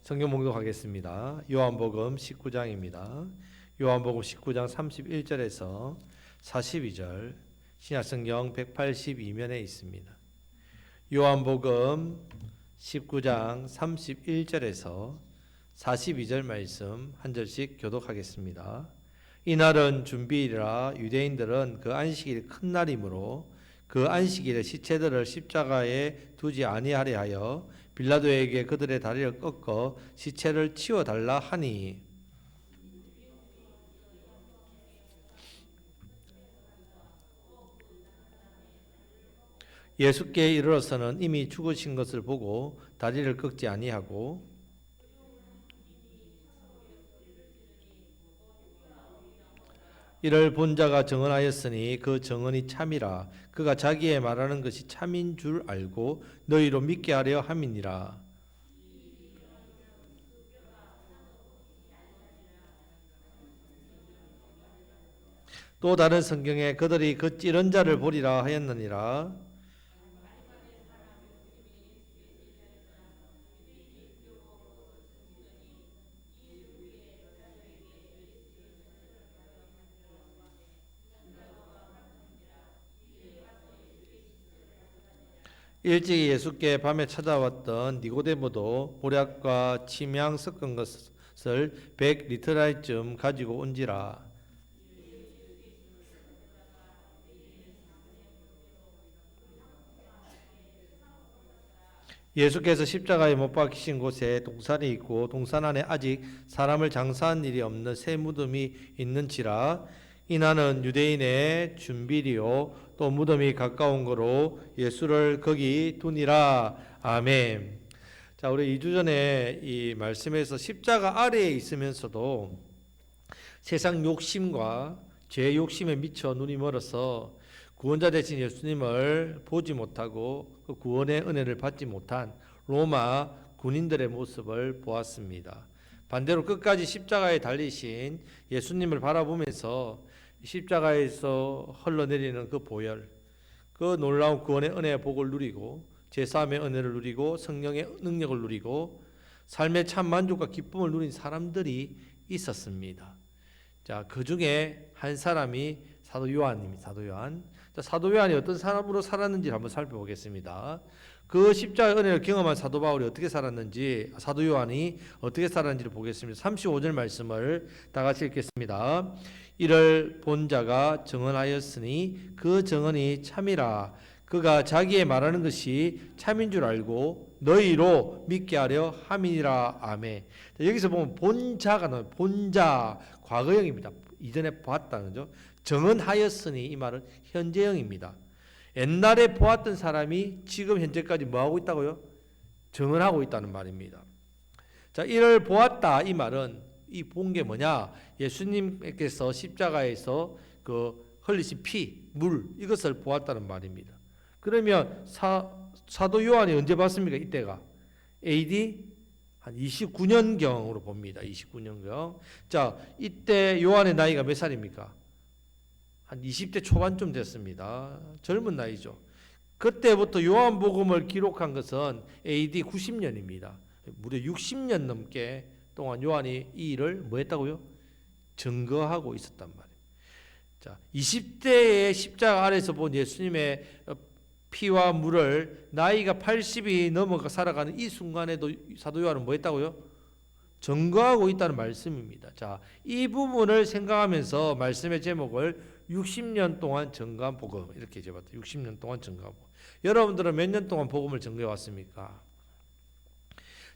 성경 봉독하겠습니다. 요한복음 19장입니다. 요한복음 19장 31절에서 42절, 신약성경 182면에 있습니다. 요한복음 19장 31절에서 42절 말씀 한 절씩 교독하겠습니다. 이날은 준비일이라 유대인들은 그 안식일이 큰 날이므로 그 안식일에 시체들을 십자가에 두지 아니하려 하여 빌라도에게 그들의 다리를 꺾어 시체를 치워달라 하니, 예수께 이르러서는 이미 죽으신 것을 보고 다리를 꺾지 아니하고 이를 본 자가 증언하였으니 그 증언이 참이라. 그가 자기의 말하는 것이 참인 줄 알고 너희로 믿게 하려 함이니라. 또 다른 성경에 그들이 그 찌른 자를 보리라 하였느니라. 일찍이 예수께 밤에 찾아왔던 니고데모도 보약과 침향 섞은 것을 100리터라이쯤 가지고 온지라. 예수께서 십자가에 못 박히신 곳에 동산이 있고 동산 안에 아직 사람을 장사한 일이 없는 새 무덤이 있는지라. 이날은 유대인의 준비리요 또 무덤이 가까운 거로 예수를 거기 두니라. 아멘. 자, 우리 2주 전에 이 말씀에서 십자가 아래에 있으면서도 세상 욕심과 죄 욕심에 미쳐 눈이 멀어서 구원자 되신 예수님을 보지 못하고 그 구원의 은혜를 받지 못한 로마 군인들의 모습을 보았습니다. 반대로 끝까지 십자가에 달리신 예수님을 바라보면서 십자가에서 흘러내리는 그 보혈, 그 놀라운 구원의 은혜의 복을 누리고 제사함의 은혜를 누리고 성령의 능력을 누리고 삶의 참 만족과 기쁨을 누린 사람들이 있었습니다. 자, 그 중에 한 사람이 사도 요한입니다. 사도 요한. 자, 사도 요한이 어떤 사람으로 살았는지 한번 살펴보겠습니다. 그 십자가의 은혜를 경험한 사도 바울이 어떻게 살았는지, 사도 요한이 어떻게 살았는지를 보겠습니다. 35절 말씀을 다 같이 읽겠습니다. 이를 본 자가 증언하였으니 그 증언이 참이라. 그가 자기의 말하는 것이 참인 줄 알고 너희로 믿게 하려 함이니라. 아멘. 여기서 보면 본 자가 나와요. 본 자, 과거형입니다. 이전에 보았다는 거죠. 증언하였으니 이 말은 현재형입니다. 옛날에 보았던 사람이 지금 현재까지 뭐하고 있다고요? 증언하고 있다는 말입니다. 자, 이를 보았다 이 말은 이 본 게 뭐냐? 예수님께서 십자가에서 그 흘리신 피, 물 이것을 보았다는 말입니다. 그러면 사도 요한이 언제 봤습니까? 이때가 AD 한 29년경으로 봅니다. 29년경. 자, 이때 요한의 나이가 몇 살입니까? 한 20대 초반쯤 됐습니다. 젊은 나이죠. 그때부터 요한복음을 기록한 것은 AD 90년입니다. 무려 60년 넘게 동안 요한이 이 일을 뭐 했다고요? 증거하고 있었단 말이에요. 자, 20대의 십자가 아래서 본 예수님의 피와 물을 나이가 80이 넘어가 살아가는 이 순간에도 사도 요한은 뭐 했다고요? 증거하고 있다는 말씀입니다. 자, 이 부분을 생각하면서 말씀의 제목을 60년 동안 증거한 복음 이렇게 제봤다. 60년 동안 증거한 복음. 여러분들은 몇 년 동안 복음을 증거해 왔습니까?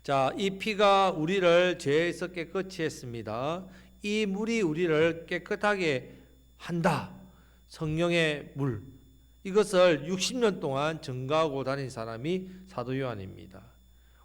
자, 이 피가 우리를 죄에서 깨끗이 했습니다. 이 물이 우리를 깨끗하게 한다. 성령의 물. 이것을 60년 동안 증거하고 다닌 사람이 사도 요한입니다.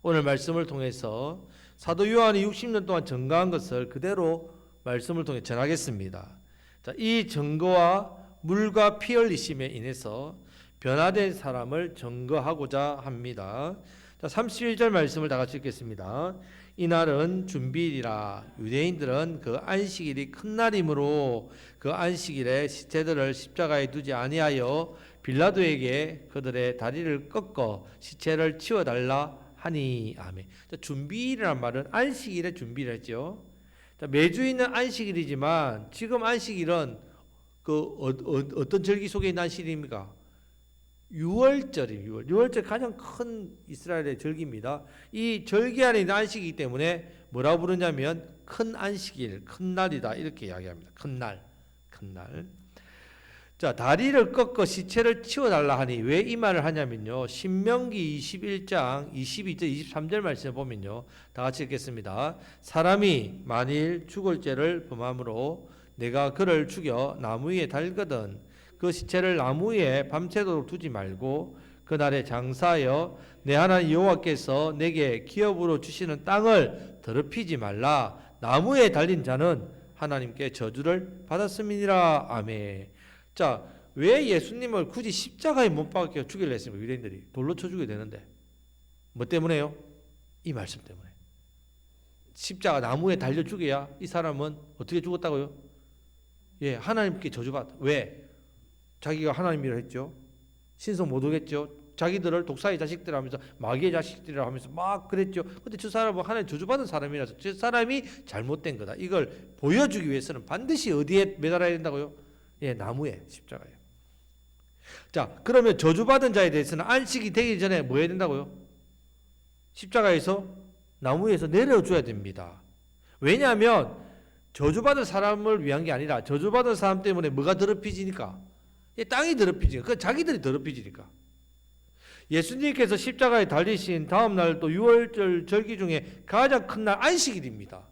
오늘 말씀을 통해서 사도 요한이 60년 동안 증거한 것을 그대로 말씀을 통해 전하겠습니다. 자, 이 증거와 물과 피 흘리심에 인해서 변화된 사람을 증거하고자 합니다. 자, 31절 말씀을 다 같이 읽겠습니다. 이날은 준비일이라. 유대인들은 그 안식일이 큰 날이므로 그 안식일에 시체들을 십자가에 두지 아니하여 빌라도에게 그들의 다리를 꺾어 시체를 치워달라 하니 아멘. 자, 준비일이란 말은 안식일의 준비를 했죠. 자, 매주 있는 안식일이지만 지금 안식일은 어떤 절기 속에 있는 안식일입니까? 유월절입니다. 유월절 가장 큰 이스라엘의 절기입니다. 이 절기 안에 있는 안식이기 때문에 뭐라고 부르냐면 큰 안식일, 큰 날이다 이렇게 이야기합니다. 큰 날, 큰 날. 자, 다리를 꺾어 시체를 치워달라 하니 왜 이 말을 하냐면요. 신명기 21장 22절 23절 말씀을 보면요. 다 같이 읽겠습니다. 사람이 만일 죽을 죄를 범함으로 내가 그를 죽여 나무 위에 달거든 그 시체를 나무 위에 밤새도록 두지 말고 그날에 장사하여 내 하나님 여호와께서 내게 기업으로 주시는 땅을 더럽히지 말라. 나무에 달린 자는 하나님께 저주를 받았음이니라. 아멘. 자, 왜 예수님을 굳이 십자가에 못 박혀 죽이려 했습니까? 유대인들이 돌로 쳐 죽여야 되는데 뭐 때문에요? 이 말씀 때문에. 십자가 나무에 달려 죽여야 이 사람은 어떻게 죽었다고요? 예, 하나님께 저주받. 왜? 자기가 하나님이라 했죠. 신성 못 오겠죠. 자기들을 독사의 자식들 하면서 마귀의 자식들이라 하면서 막 그랬죠. 근데 저 사람은 하나님 저주받은 사람이라서 저 사람이 잘못된 거다. 이걸 보여주기 위해서는 반드시 어디에 매달아야 된다고요? 예, 나무에, 십자가에. 자, 그러면 저주받은 자에 대해서는 안식이 되기 전에 뭐 해야 된다고요? 십자가에서 나무에서 내려줘야 됩니다. 왜냐하면 저주받은 사람을 위한 게 아니라 저주받은 사람 때문에 뭐가 더럽혀지니까? 예, 땅이 더럽혀지니까. 그 자기들이 더럽혀지니까. 예수님께서 십자가에 달리신 다음 날 또 유월절 절기 중에 가장 큰 날 안식일입니다.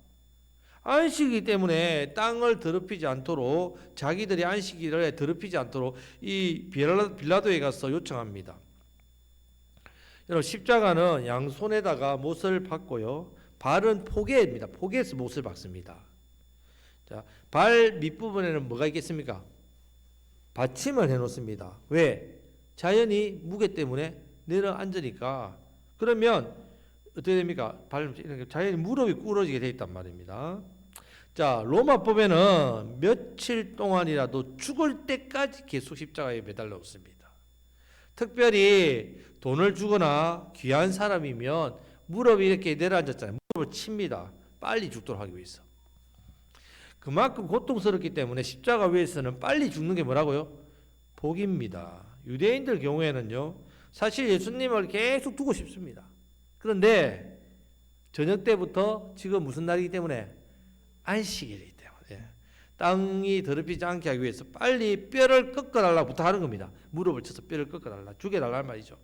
안식이기 때문에 땅을 더럽히지 않도록 자기들이 안식일에 더럽히지 않도록 이 빌라도에 가서 요청합니다. 여러분 십자가는 양손에다가 못을 박고요. 발은 포개입니다. 포개에서 못을 박습니다. 자, 발 밑부분에는 뭐가 있겠습니까? 받침을 해놓습니다. 왜? 자연이 무게 때문에 내려앉으니까. 그러면 어떻게 됩니까? 자연히 무릎이 꿇어지게 돼 있단 말입니다. 자, 로마법에는 며칠 동안이라도 죽을 때까지 계속 십자가에 매달려 있습니다. 특별히 돈을 주거나 귀한 사람이면 무릎이 이렇게 내려앉았잖아요. 무릎을 칩니다. 빨리 죽도록 하기 위해서. 그만큼 고통스럽기 때문에 십자가 위에서는 빨리 죽는 게 뭐라고요? 복입니다. 유대인들 경우에는요, 사실 예수님을 계속 두고 싶습니다. 그런데 저녁 때부터 지금 무슨 날이기 때문에 안식일이기 때문에 땅이 더럽히지 않게 하기 위해서 빨리 뼈를 꺾어달라부터 하는 겁니다. 무릎을 쳐서 뼈를 꺾어달라, 죽여달라는 말이죠.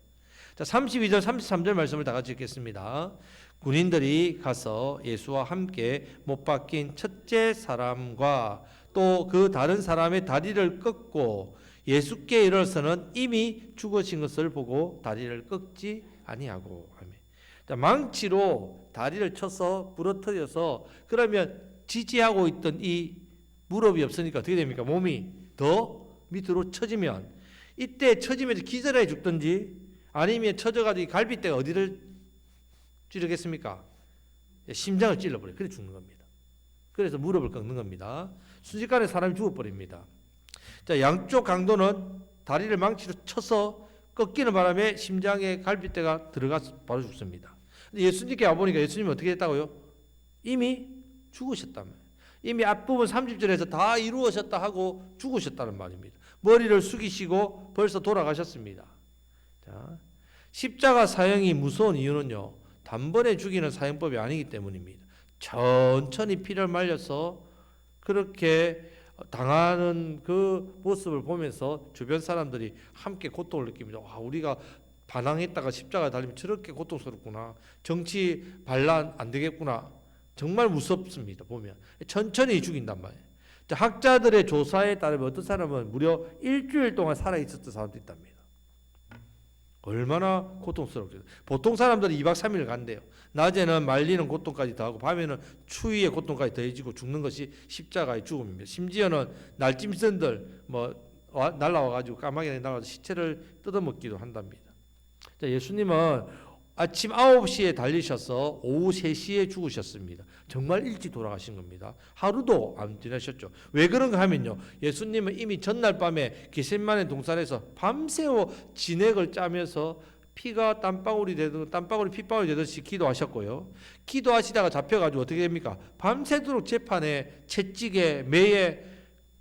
자, 32절 33절 말씀을 다 같이 읽겠습니다. 군인들이 가서 예수와 함께 못 박힌 첫째 사람과 또 그 다른 사람의 다리를 꺾고 예수께 이르러서는 이미 죽으신 것을 보고 다리를 꺾지 아니하고. 자, 망치로 다리를 쳐서 부러뜨려서 그러면 지지하고 있던 이 무릎이 없으니까 어떻게 됩니까? 몸이 더 밑으로 처지면 이때 처지면서 기절해 죽든지 아니면 처져가지고 갈비뼈가 어디를 찌르겠습니까? 심장을 찔러버려요. 그래 죽는 겁니다. 그래서 무릎을 꺾는 겁니다. 순식간에 사람이 죽어버립니다. 자, 양쪽 강도는 다리를 망치로 쳐서 꺾이는 바람에 심장에 갈비뼈가 들어가서 바로 죽습니다. 근데 예수님께 와보니까 예수님이 어떻게 했다고요? 이미 죽으셨단 말이에요. 이미 앞부분 30절에서 다 이루어졌다 하고 죽으셨다는 말입니다. 머리를 숙이시고 벌써 돌아가셨습니다. 자, 십자가 사형이 무서운 이유는요, 단번에 죽이는 사형법이 아니기 때문입니다. 천천히 피를 말려서 그렇게 당하는 그 모습을 보면서 주변 사람들이 함께 고통을 느낍니다. 와, 우리가 반항했다가 십자가에 달리면 저렇게 고통스럽구나. 정치 반란 안 되겠구나. 정말 무섭습니다. 보면 천천히 죽인단 말이에요. 자, 학자들의 조사에 따르면 어떤 사람은 무려 일주일 동안 살아있었던 사람도 있답니다. 얼마나 고통스럽죠. 보통 사람들은 2박 3일 간대요. 낮에는 말리는 고통까지 더하고 밤에는 추위의 고통까지 더해지고 죽는 것이 십자가의 죽음입니다. 심지어는 날짐승들 날라와가지고 까마귀가 날아와서 시체를 뜯어먹기도 한답니다. 자, 예수님은 아침 9시에 달리셔서 오후 3시에 죽으셨습니다. 정말 일찍 돌아가신 겁니다. 하루도 안 지나셨죠. 왜 그런가 하면요, 예수님은 이미 전날 밤에 겟세마네 동산에서 밤새워 진액을 짜면서 피가 땀방울이 되든 땀방울이 핏방울이 되듯이 기도하셨고요. 기도하시다가 잡혀가지고 어떻게 됩니까? 밤새도록 재판에 채찍에 매에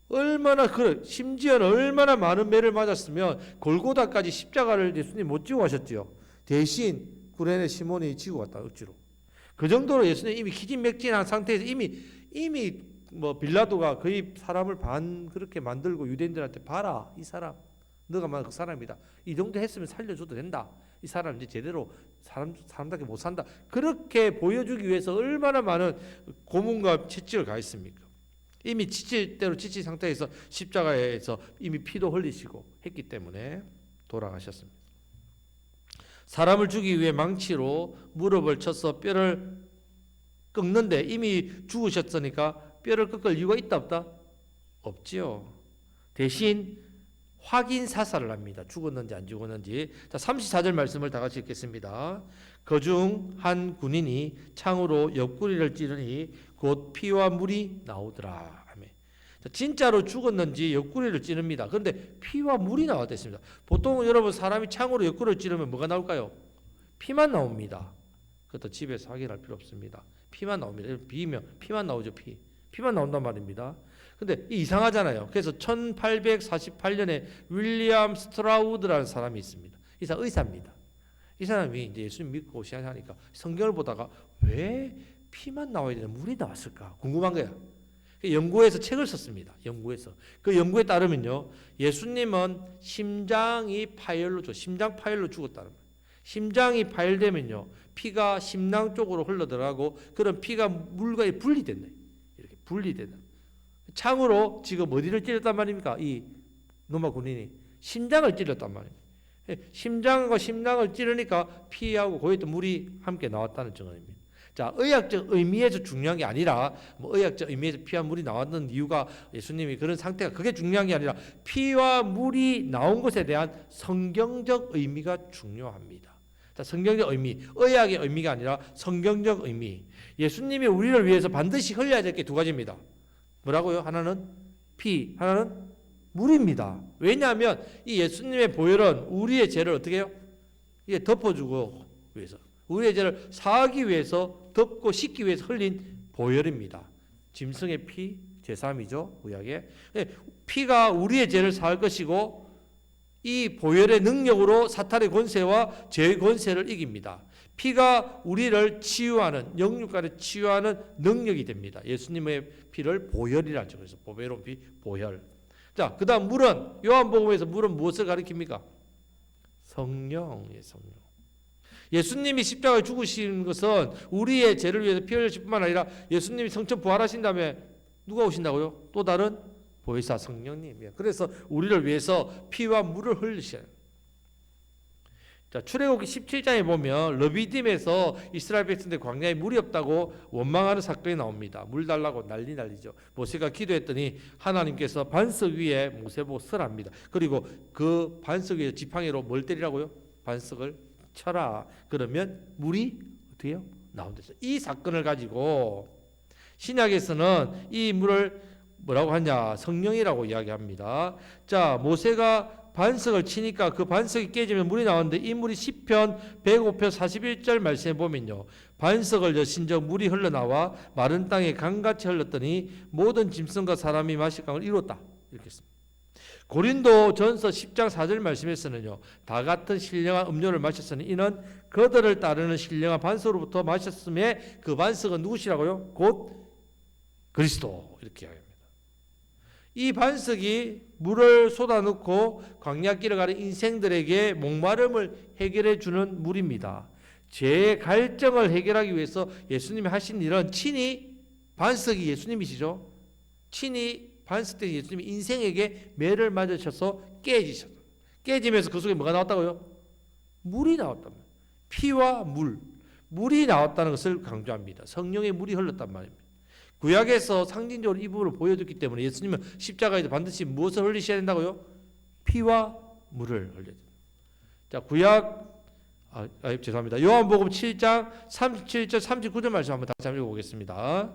얼마나 심지어는 얼마나 많은 매를 맞았으면 골고다까지 십자가를 예수님 못 지고 가셨죠. 대신 구레네 시몬이 지고 갔다 억지로. 그 정도로 예수님 이미 기진맥진한 상태에서 이미 뭐 빌라도가 거의 사람을 그렇게 만들고 유대인들한테 봐라 이 사람 너가 말한 그 사람이다. 이 정도 했으면 살려줘도 된다. 이 사람 이제 제대로 사람답게 못 산다. 그렇게 보여주기 위해서 얼마나 많은 고문과 채찍을 가했습니까? 이미 지칠 대로 지친 상태에서 십자가에서 이미 피도 흘리시고 했기 때문에 돌아가셨습니다. 사람을 죽이기 위해 망치로 무릎을 쳐서 뼈를 꺾는데 이미 죽으셨으니까 뼈를 꺾을 이유가 있다 없다? 없지요. 대신 확인 사살을 합니다. 죽었는지 안 죽었는지. 자, 34절 말씀을 다 같이 읽겠습니다. 그중 한 군인이 창으로 옆구리를 찌르니 곧 피와 물이 나오더라. 아멘. 자, 진짜로 죽었는지 옆구리를 찌릅니다. 그런데 피와 물이 나왔습니다. 보통 여러분 사람이 창으로 옆구리를 찌르면 뭐가 나올까요? 피만 나옵니다. 그것도 집에서 확인할 필요 없습니다. 피만 나옵니다. 비면 피만 나오죠. 피만 나온단 말입니다. 근데 이상하잖아요. 그래서 1848년에 윌리엄 스트라우드라는 사람이 있습니다. 이 사람 의사입니다. 이 사람이 이제 예수님 믿고 신앙하니까 성경을 보다가 왜 피만 나와야 되나 물이 나왔을까 궁금한 거야. 연구해서 책을 썼습니다. 그 연구에 따르면요, 예수님은 심장 파열로 죽었다는 거예요. 심장이 파열되면요, 피가 심낭 쪽으로 흘러들어가고 그런 피가 물과 분리된다. 이렇게 분리된다. 창으로 지금 어디를 찔렀단 말입니까? 이 로마 군인이 심장을 찔렀단 말입니다. 심장과 심낭을 찌르니까 피하고 거기에 또 물이 함께 나왔다는 증언입니다. 자, 의학적 의미에서 중요한 게 아니라 의학적 의미에서 피와 물이 나왔는 이유가 예수님이 그런 상태가 그게 중요한 게 아니라 피와 물이 나온 것에 대한 성경적 의미가 중요합니다. 자, 성경적 의미, 의학의 의미가 아니라 성경적 의미. 예수님이 우리를 위해서 반드시 흘려야 될 게 두 가지입니다. 뭐라고요? 하나는 피, 하나는 물입니다. 왜냐하면 이 예수님의 보혈은 우리의 죄를 어떻게 해요? 이게 덮어주고 위해서, 우리의 죄를 사하기 위해서 덮고 씻기 위해서 흘린 보혈입니다. 짐승의 피, 제3이죠. 구약에. 피가 우리의 죄를 사할 것이고 이 보혈의 능력으로 사탄의 권세와 죄의 권세를 이깁니다. 피가 우리를 치유하는, 영육간을 치유하는 능력이 됩니다. 예수님의 피를 보혈이라 하죠. 그래서 보배로운 피, 보혈. 자, 그 다음 물은, 요한복음에서 물은 무엇을 가리킵니까? 성령이에요, 성령. 예수님이 십자가에 죽으신 것은 우리의 죄를 위해서 피 흘리실 뿐만 아니라 예수님이 성천 부활하신 다음에 누가 오신다고요? 또 다른 보혜사 성령님이에요. 그래서 우리를 위해서 피와 물을 흘리셔요. 자, 출애굽기 17장에 보면 르비딤에서 이스라엘 백성들 광야에 물이 없다고 원망하는 사건이 나옵니다. 물 달라고 난리죠. 모세가 기도했더니 하나님께서 반석 위에 모세 보고 설합니다. 그리고 그 반석 위에 지팡이로 뭘 때리라고요? 반석을 쳐라. 그러면 물이 어떻게 해요? 나온댔어요. 이 사건을 가지고 신약에서는 이 물을 뭐라고 하냐? 성령이라고 이야기합니다. 자, 모세가 반석을 치니까 그 반석이 깨지면 물이 나오는데 이 물이 시편 105편 41절 말씀에 보면요, 반석을 여신적 물이 흘러나와 마른 땅에 강같이 흘렀더니 모든 짐승과 사람이 마실 강을 이뤘다. 이렇게 씁니다. 고린도 전서 10장 4절 말씀에서는요, 다 같은 신령한 음료를 마셨으니 이는 그들을 따르는 신령한 반석으로부터 마셨음에 그 반석은 누구시라고요? 곧 그리스도. 이렇게 이야기합니다. 이 반석이 물을 쏟아놓고 광야길을 가는 인생들에게 목마름을 해결해 주는 물입니다. 죄의 갈증을 해결하기 위해서 예수님이 하신 일은 친히 반석이 예수님이시죠. 친히 반석된 예수님이 인생에게 매를 맞으셔서 깨지셨어요. 깨지면서 그 속에 뭐가 나왔다고요? 물이 나왔단 말이에요. 피와 물이 나왔다는 것을 강조합니다. 성령의 물이 흘렀단 말입니다. 구약에서 상징적으로 이 부분을 보여줬기 때문에 예수님은 십자가에서 반드시 무엇을 흘리셔야 된다고요? 피와 물을 흘려야 됩니다. 자, 죄송합니다. 요한복음 7장 37절 39절 말씀 한번 다시 한번 읽어보겠습니다.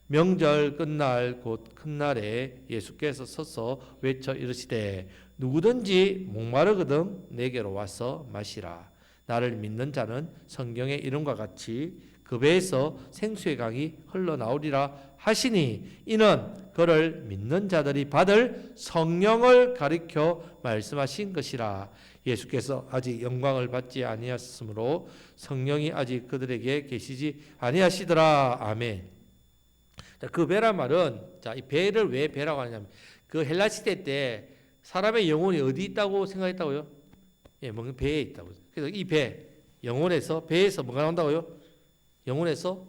명절 끝날 곧 큰 날에 예수께서 서서 외쳐 이르시되 누구든지 목마르거든 내게로 와서 마시라. 나를 믿는 자는 성경의 이름과 같이 그 배에서 생수의 강이 흘러나오리라 하시니 이는 그를 믿는 자들이 받을 성령을 가리켜 말씀하신 것이라. 예수께서 아직 영광을 받지 아니하셨으므로 성령이 아직 그들에게 계시지 아니하시더라. 아멘. 자, 그 배란 말은, 자, 이 배를 왜 배라고 하냐면 그 헬라 시대 때 사람의 영혼이 어디 있다고 생각했다고요? 예, 뭔가 배에 있다고. 그래서 이 배, 영혼에서, 배에서 뭐가 나온다고요? 영혼에서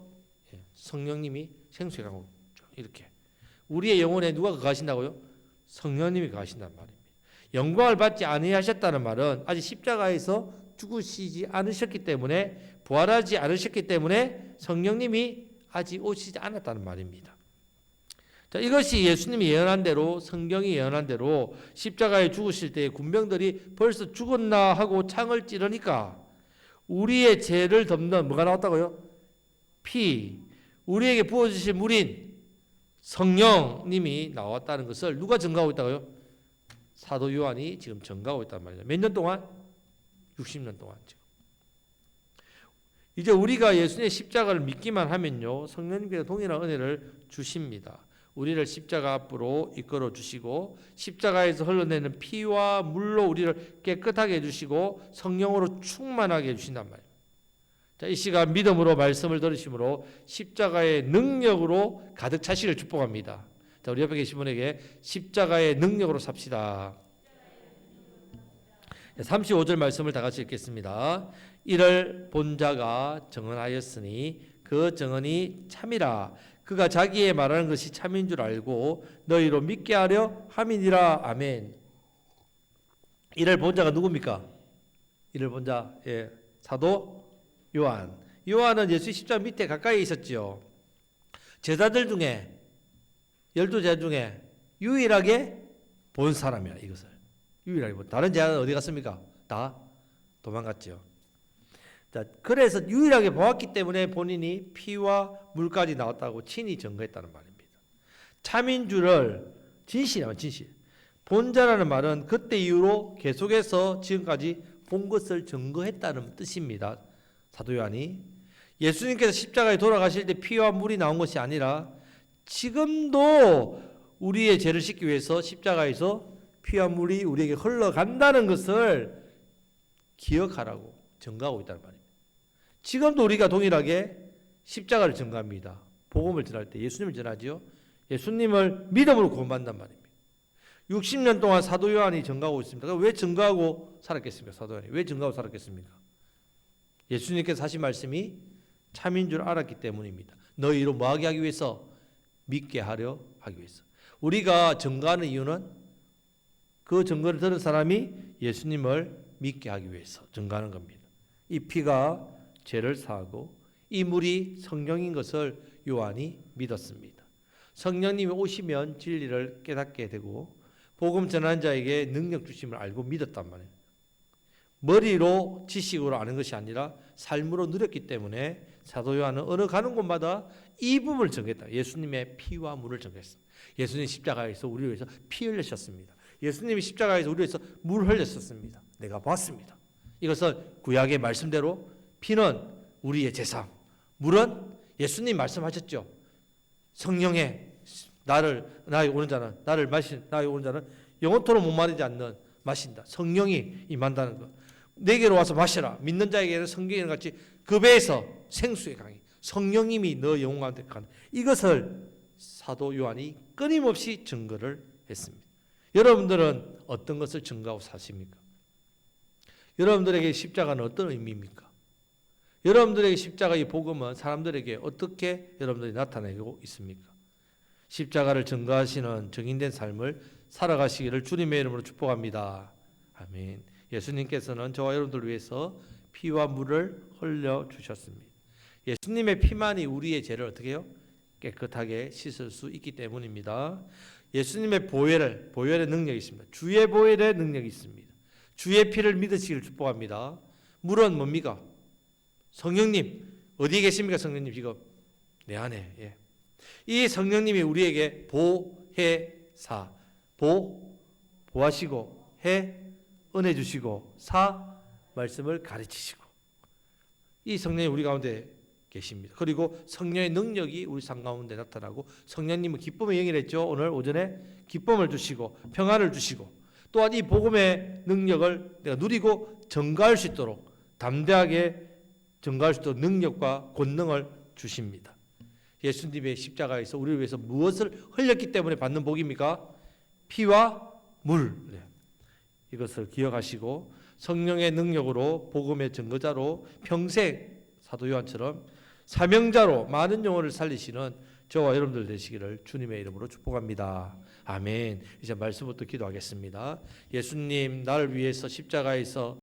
성령님이 생수에 가고 이렇게. 우리의 영혼에 누가 거하신다고요? 성령님이 거하신단 말입니다. 영광을 받지 아니하셨다는 말은 아직 십자가에서 죽으시지 않으셨기 때문에, 부활하지 않으셨기 때문에 성령님이 아직 오시지 않았다는 말입니다. 자, 이것이 예수님이 예언한 대로, 성경이 예언한 대로 십자가에 죽으실 때 군병들이 벌써 죽었나 하고 창을 찌르니까 우리의 죄를 덮는 뭐가 나왔다고요? 피, 우리에게 부어주실 물인 성령님이 나왔다는 것을 누가 증거하고 있다고요? 사도 요한이 지금 증거하고 있단 말이죠. 몇 년 동안? 60년 동안 지금. 이제 우리가 예수님의 십자가를 믿기만 하면요, 성령님께서 동일한 은혜를 주십니다. 우리를 십자가 앞으로 이끌어 주시고 십자가에서 흘러내는 피와 물로 우리를 깨끗하게 해주시고 성령으로 충만하게 해주신단 말이에요. 자, 이 시간 믿음으로 말씀을 들으심으로 십자가의 능력으로 가득 차시기를 축복합니다. 자, 우리 옆에 계신 분에게 십자가의 능력으로 삽시다. 35절 말씀을 다 같이 읽겠습니다. 이를 본 자가 증언하였으니 그 증언이 참이라. 그가 자기의 말하는 것이 참인 줄 알고 너희로 믿게 하려 함이니라. 아멘. 이를 본 자가 누굽니까? 이를 본 자, 예, 사도 요한. 요한은 예수 십자가 밑에 가까이 있었지요. 제자들 중에 12제자 중에 유일하게 본 사람이야. 이것을 유일하게 본. 다른 제자는 어디 갔습니까? 다 도망갔죠. 자, 그래서 유일하게 보았기 때문에 본인이 피와 물까지 나왔다고 친히 증거했다는 말입니다. 참인 줄을, 진실이면 진실. 본자라는 말은 그때 이후로 계속해서 지금까지 본 것을 증거했다는 뜻입니다. 사도 요한이 예수님께서 십자가에 돌아가실 때 피와 물이 나온 것이 아니라 지금도 우리의 죄를 씻기 위해서 십자가에서 피와 물이 우리에게 흘러간다는 것을 기억하라고 증거하고 있다는 말입니다. 지금도 우리가 동일하게 십자가를 증거합니다. 복음을 전할 때 예수님을 전하지요. 예수님을 믿음으로 구원받는단 말입니다. 60년 동안 사도 요한이 증거하고 있습니다. 왜 증거하고 살았겠습니까? 사도 요한이 왜 증거하고 살았겠습니까? 예수님께서 하신 말씀이 참인 줄 알았기 때문입니다. 너희로 뭐하게 하기 위해서? 믿게 하려 하기 위해서. 우리가 증거하는 이유는 그 증거를 들은 사람이 예수님을 믿게 하기 위해서 증거하는 겁니다. 이 피가 죄를 사하고 이 물이 성령인 것을 요한이 믿었습니다. 성령님이 오시면 진리를 깨닫게 되고 복음 전하는 자에게 능력 주심을 알고 믿었단 말이에요. 머리로 지식으로 아는 것이 아니라 삶으로 누렸기 때문에 사도 요한은 어느 가는 곳마다 이 부분을 전했다. 예수님의 피와 물을 전했습니다. 예수님 십자가에서 우리를 위해서 피 흘리셨습니다. 예수님이 십자가에서 우리를 위해서 물 흘렸었습니다. 내가 봤습니다. 이것은 구약의 말씀대로 피는 우리의 제사, 물은 예수님 말씀하셨죠. 성령의 나에 오는 자는 나에 오는 자는 영원토록 목마르지 않는 마신다. 성령이 임한다는 것. 내게로 와서 마시라. 믿는 자에게는 성경에 같이 그 배에서 생수의 강이 성령님이 너 영혼 가운데 가는 이것을 사도 요한이 끊임없이 증거를 했습니다. 여러분들은 어떤 것을 증거하고 사십니까? 여러분들에게 십자가는 어떤 의미입니까? 여러분들에게 십자가의 복음은 사람들에게 어떻게 여러분들이 나타내고 있습니까? 십자가를 증거하시는 증인된 삶을 살아가시기를 주님의 이름으로 축복합니다. 아멘. 예수님께서는 저와 여러분들을 위해서 피와 물을 흘려주셨습니다. 예수님의 피만이 우리의 죄를 어떻게 해요? 깨끗하게 씻을 수 있기 때문입니다. 예수님의 보혈의 능력이 있습니다. 주의 보혈의 능력이 있습니다. 주의 피를 믿으시기를 축복합니다. 물은 뭡니까? 성령님 어디에 계십니까? 성령님 지금 내 안에. 예. 이 성령님이 우리에게 보혜사 보하시고 해 은혜 주시고 사 말씀을 가르치시고 이 성령이 우리 가운데 계십니다. 그리고 성령의 능력이 우리 삶 가운데 나타나고 성령님은 기쁨의 영이랬죠. 오늘 오전에 기쁨을 주시고 평안을 주시고 또한 이 복음의 능력을 내가 누리고 전가할 수 있도록 담대하게 전가할 수 있도록 능력과 권능을 주십니다. 예수님의 십자가에서 우리를 위해서 무엇을 흘렸기 때문에 받는 복입니까? 피와 물. 이것을 기억하시고 성령의 능력으로 복음의 증거자로 평생 사도 요한처럼 사명자로 많은 영혼을 살리시는 저와 여러분들 되시기를 주님의 이름으로 축복합니다. 아멘. 이제 말씀부터 기도하겠습니다. 예수님, 나를 위해서 십자가에서